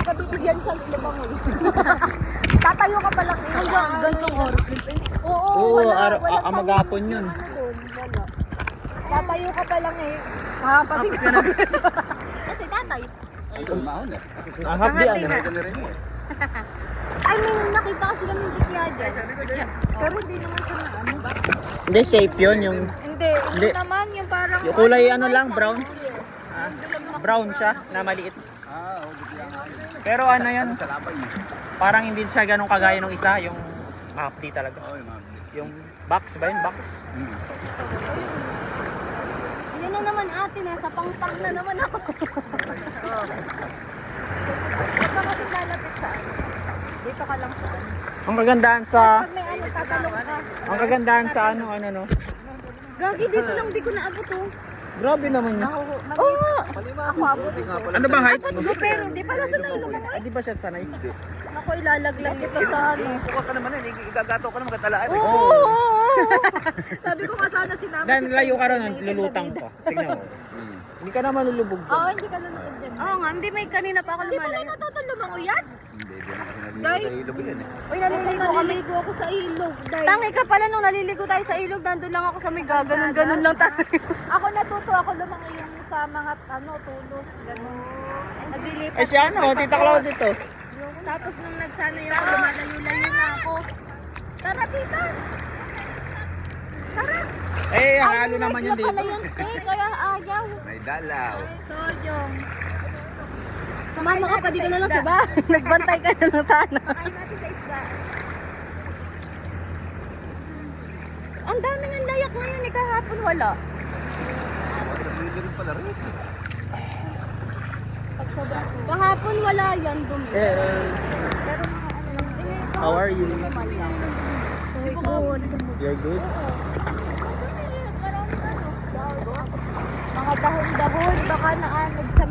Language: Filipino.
ka bibigyan chance, lumangoy. Tatayo ka pa lang. Hanggang gantong oras. Oo, magapon yun. Wala. Tatayo ka pa lang eh. Makapasig ka na. Kasi tatay. Hapdi ano? I mean, nakita kasi kami yung kaya dyan. Pero hindi naman siya na ano. Hindi, safe yun. Yung Hindi naman yung parang... yung kulay ano lang, brown. Brown siya, na maliit. Pero ano yun, parang hindi siya ganun kagaya ng isa, yung hapdi talaga. Yung box ba yun? Box? Yan na naman ate, nasa pangpang na naman ako. Huwag ka kasi lalapit saan. Dito ka lang saan. Ang kagandahan sa Pag may ano, tatalong ka. ang kagandahan sa ano no. Gagi, dito lang, di ko naabot oh. Grabe naman yun. Oo! Ako abot ito. Ano bang height? Abot ko, pero di pala sanay lumangoy. Ay, di ba siya sanay? Ako ilalaglag kita sa ano. Buka ka naman eh, igagato ka naman katalaan. Oo! Sabi ko nga sana sinama. Dan layo ka ron, lulutang pa. Tingnan mo. Hindi ka naman lulubog. Oo, hindi ka lulubog dyan. Oo nga, hindi may kanina pa ako lumalayo. Hindi pala natutol lumangoy yan? Hindi, di ako kasi naliligo sa ilog yan eh. Uy, naliligo ako sa ilog. Tangi ka pala nung naliligo tayo sa ilog, nandun lang ako sa may gaganon lang tayo. Ako natuto ako lumangoy yung sa mga tulos, gano'n. Naglilipat. Ay siya ano, tita Claude dito. Tapos nung nagsana yung lumalayo-layo na ako. Tara tita! Tara! Eh, halo naman yun dito. Pala yun, kaya ayaw. May dalaw. Sodyong. Sumama ka pa dito na lang sa ba? Nagbantay ka na lang sana. Kain natin sa isda. Ang daming ang layak ngayon eh, kahapon wala. Naliligo rin pala rin. Kahapon wala yan, dumi. Eh, Pero mga ano lang. how are you? Good. You're good? Mga dahon-dahon, baka naanod sa